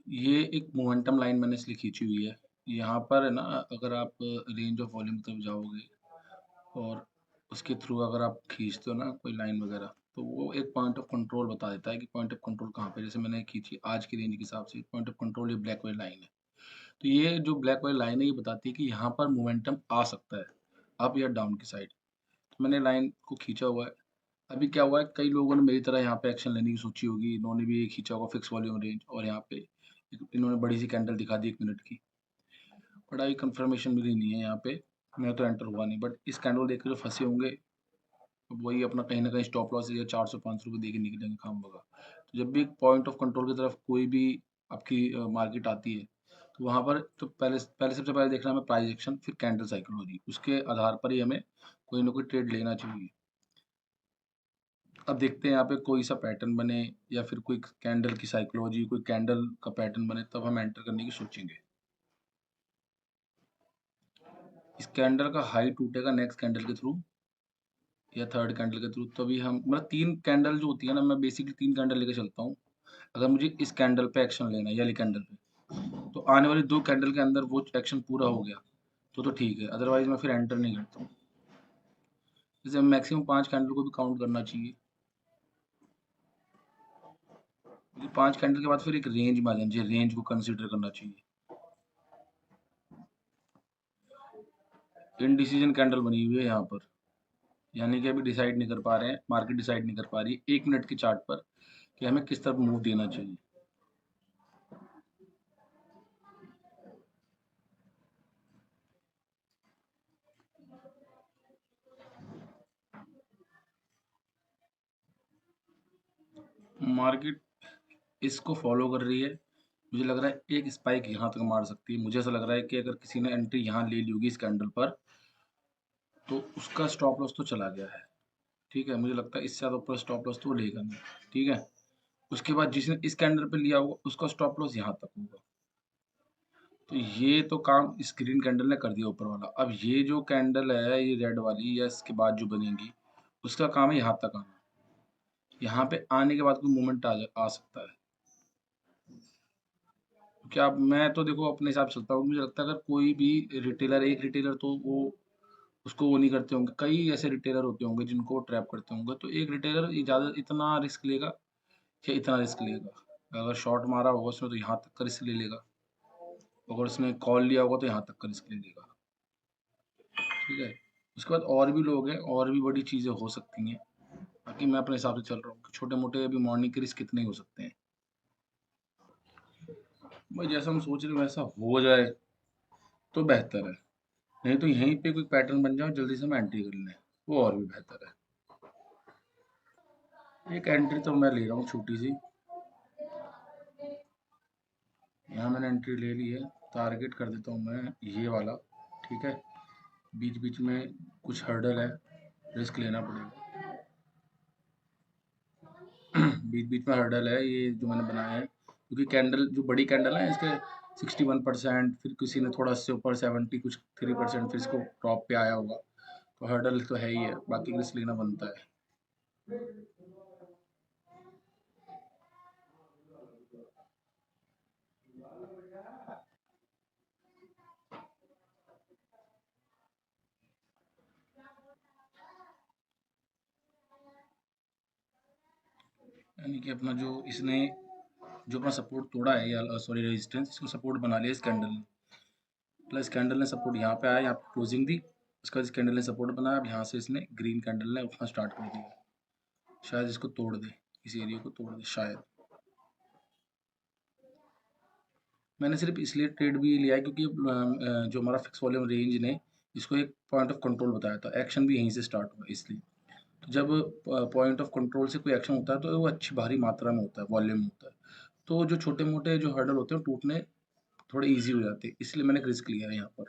ये एक momentum line मैंने इसलिए खींची हुई है। यहाँ पर है ना, अगर आप रेंज ऑफ वॉल्यूम की तरफ जाओगे और उसके थ्रू अगर आप खींचते हो ना कोई लाइन वगैरह, तो वो एक पॉइंट ऑफ कंट्रोल बता देता है कि पॉइंट ऑफ कंट्रोल कहाँ पे है। जैसे मैंने खींची आज की रेंज के हिसाब से, पॉइंट ऑफ कंट्रोल ये ब्लैक वाली लाइन है। तो ये जो ब्लैक वाली लाइन है, ये बताती है कि यहाँ पर मोमेंटम आ सकता है, अप या डाउन की साइड। तो मैंने लाइन को खींचा हुआ है। अभी क्या हुआ है, कई लोगों ने मेरी तरह यहाँ पे एक्शन लेने की सोची होगी, इन्होंने भी ये खींचा होगा फिक्स वॉल्यूम रेंज, और यहाँ पे इन्होंने बड़ी सी कैंडल दिखा दी 1 मिनट की। बट अभी कंफर्मेशन मिली नहीं है यहाँ पे, मैं तो एंटर हुआ नहीं, बट इस कैंडल देख के जो फंसे होंगे, वही अपना कहीं ना कहीं स्टॉप लॉस या 400-500 रुपये दे के निकलेंगे काम होगा। तो जब भी पॉइंट ऑफ कंट्रोल की तरफ कोई भी आपकी मार्केट आती है, तो वहाँ पर तो पहले पहले सबसे पहले देखना हमें प्राइस एक्शन, फिर कैंडल साइकोलॉजी, उसके आधार पर ही हमें कोई ना कोई ट्रेड लेना चाहिए। अब देखते हैं यहाँ पे कोई सा पैटर्न बने, या फिर कोई कैंडल की साइकोलॉजी, कोई कैंडल का पैटर्न बने, तब हम एंटर करने की सोचेंगे। इस कैंडल का हाई टूटेगा नेक्स्ट कैंडल के थ्रू या थर्ड कैंडल के थ्रू, तभी हम, मतलब 3 कैंडल जो होती है ना, मैं बेसिकली 3 कैंडल लेके चलता हूँ। अगर मुझे इस कैंडल पे एक्शन लेना है, येलो कैंडल पे, तो आने वाली 2 कैंडल के अंदर वो एक्शन पूरा हो गया तो ठीक है, अदरवाइज मैं फिर एंटर नहीं करता हूँ। जैसे मैक्सिमम 5 कैंडल को भी काउंट करना चाहिए, क्योंकि 5 कैंडल के बाद फिर एक रेंज में आ जाना चाहिए, रेंज को कंसिडर करना चाहिए। इनडिसीजन कैंडल बनी हुई है यहाँ पर, यानी कि अभी डिसाइड नहीं कर पा रहे हैं, मार्केट डिसाइड नहीं कर पा रही है 1 मिनट के चार्ट पर कि हमें किस तरफ मूव देना चाहिए। मार्केट इसको फॉलो कर रही है। मुझे लग रहा है एक स्पाइक यहाँ तक मार सकती है। मुझे ऐसा लग रहा है कि अगर किसी ने एंट्री यहाँ ले ली होगी इस कैंडल पर, तो उसका स्टॉप लॉस तो चला गया है। ठीक है, मुझे लगता है इससे ज़्यादा ऊपर स्टॉप लॉस तो वो लेगा नहीं। ठीक है, उसके बाद जिसने इस कैंडल पे लिया होगा उसका स्टॉप लॉस यहाँ तक होगा। तो ये तो काम इस ग्रीन कैंडल ने कर दिया ऊपर वाला। अब ये जो कैंडल है, ये रेड वाली, या इसके बाद जो बनेगी, उसका काम है यहाँ तक आना। यहाँ पे आने के बाद कोई मूवमेंट आ सकता है। क्या, मैं तो देखो अपने हिसाब से चलता हूँ। मुझे लगता है अगर कोई भी रिटेलर, एक रिटेलर तो वो उसको वो नहीं करते होंगे, कई ऐसे रिटेलर होते होंगे जिनको वो ट्रैप करते होंगे, तो एक रिटेलर ज़्यादा इतना रिस्क लेगा या इतना रिस्क लेगा। अगर शॉर्ट मारा होगा उसने तो यहाँ तक का रिस्क ले लेगा, अगर उसने कॉल लिया होगा तो यहाँ तक का रिस्क ले लेगा। ठीक है, उसके बाद और भी लोग हैं, और भी बड़ी चीज़ें हो सकती हैं। बाकी मैं अपने हिसाब से चल रहा हूँ कि छोटे मोटे अभी मॉर्निंग के रिस्क कितने ही हो सकते हैं। भाई जैसा हम सोच रहे हैं वैसा हो जाए तो बेहतर है, नहीं तो यहीं पे कोई पैटर्न बन जाए जल्दी से हम एंट्री कर लें, वो और भी बेहतर है। एक एंट्री तो मैं ले रहा हूँ छोटी सी, यहाँ मैंने एंट्री ले ली है। टारगेट कर देता हूँ मैं ये वाला। ठीक है, बीच बीच में कुछ हर्डल है, रिस्क लेना पड़ेगा। बीच बीच में हर्डल है ये जो मैंने बनाया है, क्योंकि कैंडल जो बड़ी कैंडल है इसके 61%, फिर किसी ने थोड़ा इससे ऊपर 70 कुछ 3%, फिर इसको टॉप पे आया होगा, तो हर्डल तो है ही है, बाकी रिस्क लेना बनता है। यानी कि अपना जो इसने जो अपना सपोर्ट तोड़ा है, या सॉरी रेजिस्टेंस, इसको सपोर्ट बना लिया इस कैंडल ने। प्लस कैंडल ने सपोर्ट यहाँ पे आया, यहाँ पे क्लोजिंग दी, उसके बाद इस कैंडल ने सपोर्ट बनाया, अब यहाँ से इसने ग्रीन कैंडल ने उठना स्टार्ट कर दिया। शायद इसको तोड़ दे, इस एरिया को तोड़ दे शायद। मैंने सिर्फ इसलिए ट्रेड भी लिया है क्योंकि जो हमारा फिक्स वॉल्यूम रेंज ने इसको एक पॉइंट ऑफ कंट्रोल बताया था, एक्शन भी यहीं से स्टार्ट हुआ इसलिए। तो जब पॉइंट ऑफ कंट्रोल से कोई एक्शन होता है तो वो अच्छी भारी मात्रा में होता है, वॉल्यूम में होता है, तो जो छोटे मोटे जो हर्डल होते हैं टूटने थोड़े ईजी हो जाते हैं, इसलिए मैंने एक रिस्क लिया है यहाँ पर।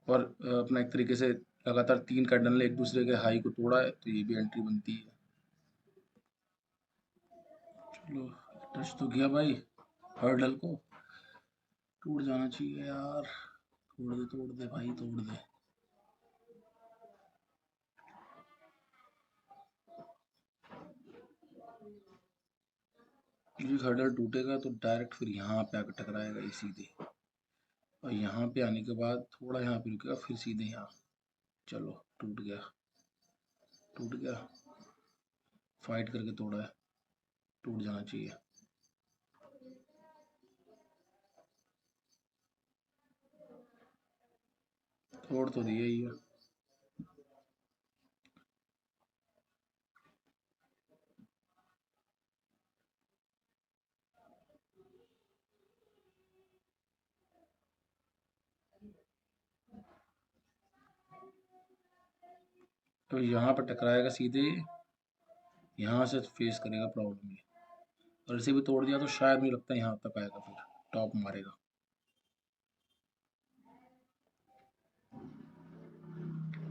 और अपना एक तरीके से लगातार 3 कैंडल ने एक दूसरे के हाई को तोड़ा है, तो ये भी एंट्री बनती है। चलो, टच तो किया भाई हर्डल को, टूट जाना चाहिए यार। तोड़ दे भाई, तोड़ दे। ये हर्डल टूटेगा तो डायरेक्ट फिर यहाँ पे आकर टकराएगा ये सीधे, और यहाँ पे आने के बाद थोड़ा यहाँ पे रुकेगा, फिर सीधे यहाँ। चलो टूट गया, टूट गया, फाइट करके तोड़ा है, टूट जाना चाहिए। तोड़ तो दिया ही है। तो यहाँ पर टकराएगा सीधे, यहाँ से फेस करेगा प्रॉब्लम ये, और इसे भी तोड़ दिया तो शायद मुझे लगता है यहाँ तक आएगा, फिर टॉप मारेगा।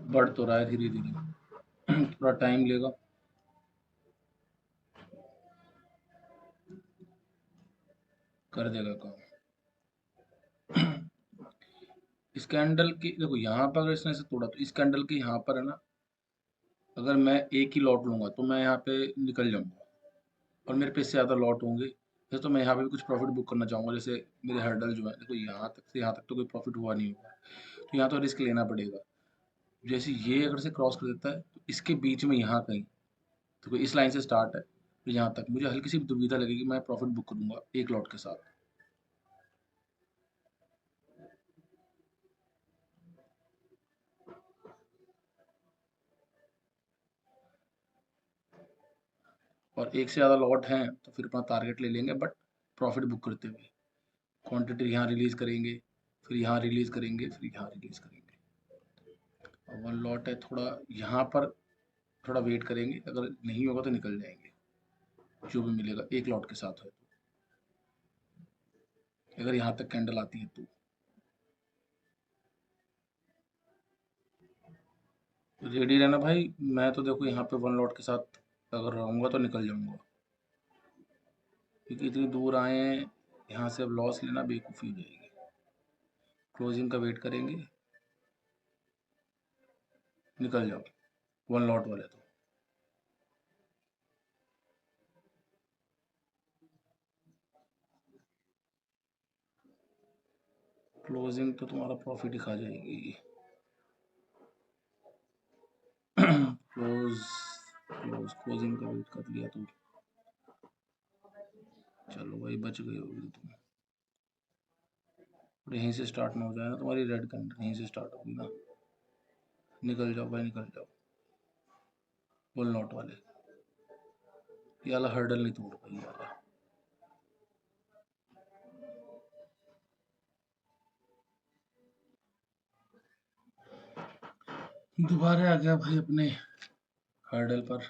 बढ़ तो रहा है धीरे धीरे, थोड़ा टाइम लेगा। कर देगा काम। इस कैंडल की देखो, यहाँ पर अगर इसने से तोड़ा तो इस कैंडल के यहाँ पर है ना, अगर मैं एक ही लॉट लूंगा तो मैं यहाँ पे निकल जाऊंगा, और मेरे पे इससे ज़्यादा लॉट होंगे, जैसे तो मैं यहाँ पे भी कुछ प्रॉफिट बुक करना चाहूँगा। जैसे मेरे हर्डल जो है देखो, यहाँ तक से यहाँ तक तो कोई प्रॉफिट हुआ नहीं होगा, तो यहाँ तो रिस्क लेना पड़ेगा। जैसे ये अगर से क्रॉस कर देता है तो इसके बीच में यहाँ कहीं, तो कोई इस लाइन से स्टार्ट है तो यहाँ तक मुझे हल्की सी दुविधा लगेगी, मैं प्रॉफिट बुक करूँगा एक लॉट के साथ। और एक से ज़्यादा लॉट हैं तो फिर अपना टारगेट ले लेंगे, बट प्रॉफिट बुक करते हुए क्वांटिटी यहाँ रिलीज करेंगे, फिर यहाँ रिलीज करेंगे, फिर यहाँ रिलीज करेंगे। और वन लॉट है, थोड़ा यहाँ पर थोड़ा वेट करेंगे, अगर नहीं होगा तो निकल जाएंगे, जो भी मिलेगा एक लॉट के साथ है तो, अगर यहाँ तक कैंडल आती है तो। रेडी रहना भाई, मैं तो देखो यहाँ पे वन लॉट के साथ अगर रहूँगा तो निकल जाऊँगा, क्योंकि इतनी दूर आए हैं, यहाँ से अब लॉस लेना बेवकूफ़ी हो जाएगी। क्लोजिंग का वेट करेंगे, निकल जाओ वन लॉट वाले तो। क्लोजिंग तो तुम्हारा प्रॉफिट ही खा जाएगी। क्लोज, क्लोजिंग का वेट कर लिया तो चलो भाई, बच गए होगे तुम। और यहीं से स्टार्ट ना हो जाए ना तुम्हारी रेड कैंडल, यहीं से स्टार्ट होगी ना, निकल जाओ भाई निकल जाओ। वन लॉट वाले, ये वाला हर्डल नहीं तोड़ पाई यार। दोबारा आ गया भाई अपने हर्डल पर।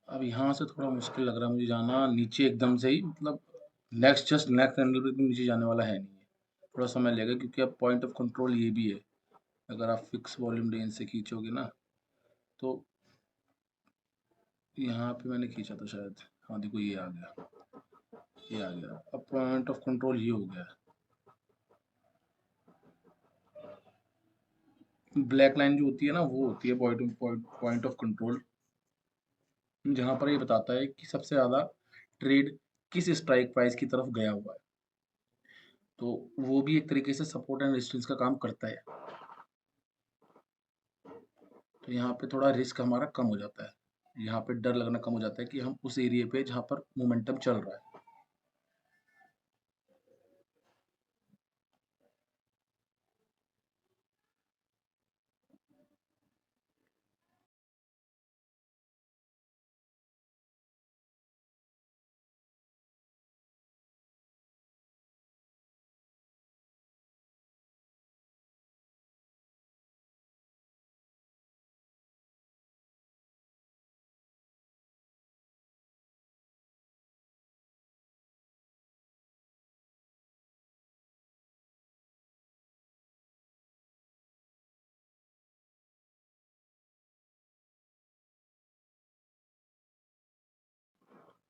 अब यहाँ से थोड़ा मुश्किल लग रहा है मुझे जाना नीचे एकदम से ही, मतलब नेक्स्ट जस्ट नेक्स्ट कैंडल पे नीचे जाने वाला है नहीं है, थोड़ा समय लगेगा, क्योंकि अब पॉइंट ऑफ कंट्रोल ये भी है। अगर आप फिक्स वॉल्यूम रेंज से खींचोगे ना, तो यहाँ पे मैंने खींचा था शायद, हाँ देखो ये आ गया, ये आ गया, अब पॉइंट ऑफ कंट्रोल ये हो गया। ब्लैक लाइन जो होती है ना, वो होती है पॉइंट ऑफ कंट्रोल, जहाँ पर ये बताता है कि सबसे ज़्यादा ट्रेड किस स्ट्राइक प्राइस की तरफ गया हुआ है। तो वो भी एक तरीके से सपोर्ट एंड रेजिस्टेंस का काम करता है। तो यहाँ पे थोड़ा रिस्क हमारा कम हो जाता है, यहाँ पे डर लगना कम हो जाता है कि हम उस एरिया पे जहाँ पर मोमेंटम चल रहा है।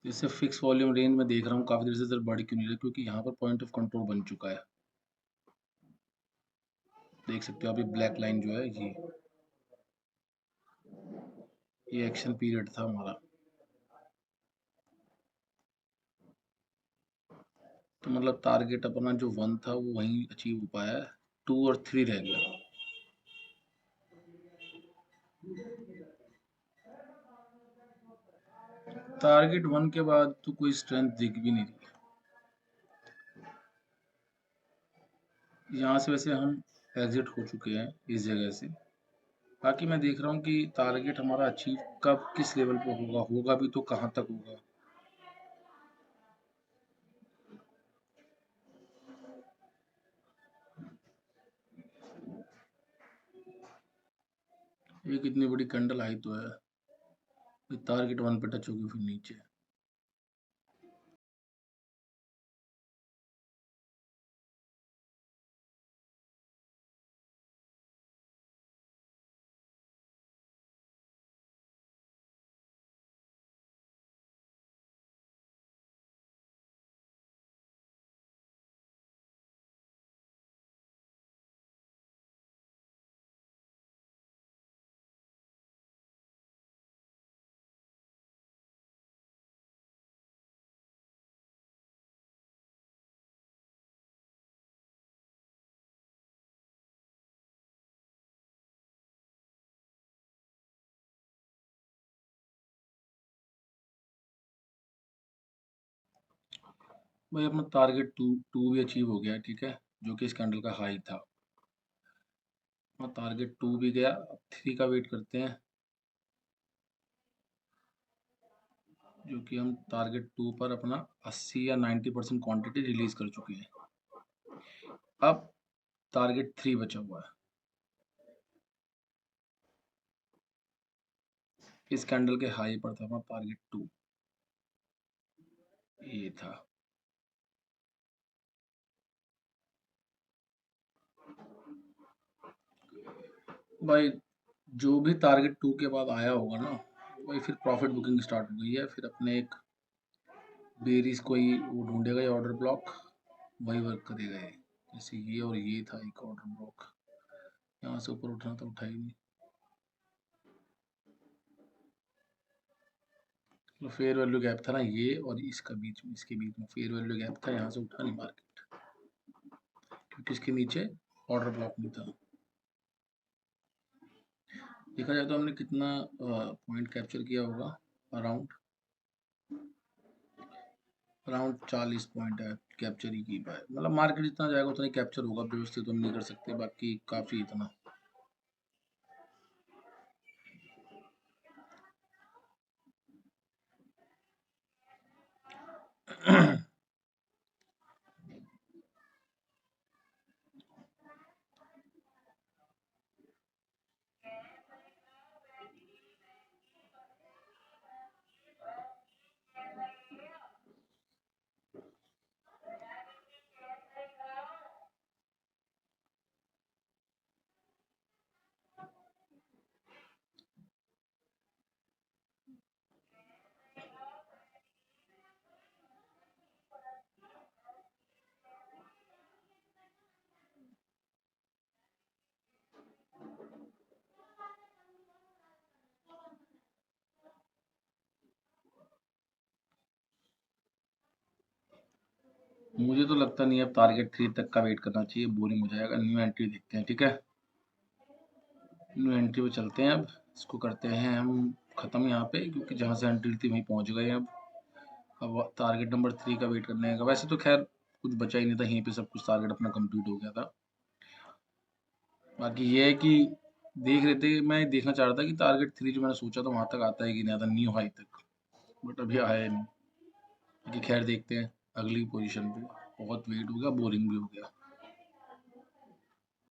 जैसे फिक्स वॉल्यूम रेंज में देख रहा हूँ काफ़ी देर से इधर बढ़ क्यों नहीं रहा, क्योंकि यहाँ पर पॉइंट ऑफ कंट्रोल बन चुका है। देख सकते हो आप, ये ब्लैक लाइन जो है ये एक्शन पीरियड था हमारा। तो मतलब टारगेट अपना जो 1 था वो वहीं अचीव हो पाया है, 2 और 3 रह गया। टारगेट 1 के बाद तो कोई स्ट्रेंथ दिख भी नहीं रही है। यहाँ से वैसे हम एग्जिट हो चुके हैं इस जगह से। बाकी मैं देख रहा हूँ कि टारगेट हमारा अचीव कब किस लेवल पे होगा, होगा भी तो कहाँ तक होगा। ये कितनी बड़ी कैंडल आई तो है, टारगेट 1 पे टच होगी फिर नीचे। भाई अपना टारगेट टू भी अचीव हो गया, ठीक है, जो कि इस कैंडल का हाई था। अपना टारगेट 2 भी गया, अब 3 का वेट करते हैं, जो कि हम टारगेट 2 पर अपना 80 या 90% क्वांटिटी रिलीज कर चुके हैं। अब टारगेट 3 बचा हुआ है। इस कैंडल के हाई पर था अपना टारगेट 2, ये था। भाई जो भी टारगेट 2 के बाद आया होगा ना, वही फिर प्रॉफिट बुकिंग स्टार्ट हो गई है। फिर अपने एक बेरीज कोई वो ढूंढेगा ये ऑर्डर ब्लॉक, वही वर्क करेगा ये। जैसे ये और ये था एक ऑर्डर ब्लॉक, यहाँ से ऊपर उठना तो उठा ही नहीं। तो फेयर वैल्यू गैप था ना ये और इसका बीच में, इसके बीच में फेयर वैल्यू गैप था, यहाँ से उठा नहीं मार्केट, क्योंकि इसके नीचे ऑर्डर ब्लॉक नहीं था। देखा जाए तो हमने कितना पॉइंट कैप्चर किया होगा, अराउंड अराउंड 40 पॉइंट है कैप्चर ही की पाए। मतलब मार्केट जितना जाएगा उतना ही कैप्चर होगा, व्यवस्थित तो हम नहीं कर सकते, बाकी काफ़ी इतना। मुझे तो लगता नहीं है अब टारगेट 3 तक का वेट करना चाहिए, बोरिंग हो जाएगा। न्यू एंट्री देखते हैं, ठीक है, न्यू एंट्री पे चलते हैं। अब इसको करते हैं हम ख़त्म यहाँ पे, क्योंकि जहाँ से एंट्री थी वहीं पहुँच गए। अब टारगेट नंबर 3 का वेट करने का। वैसे तो खैर कुछ बचा ही नहीं था, यहीं पे सब कुछ टारगेट अपना कंप्लीट हो गया था। बाकी ये है कि देख रहे थे, मैं देखना चाह रहा था कि टारगेट 3 जो मैंने सोचा था वहाँ तक आता है कि नहीं आता, न्यू हाई तक, बट अभी आया नहीं। कि खैर देखते हैं अगली पोजीशन पे। बहुत वेट हो गया, बोरिंग भी हो गया।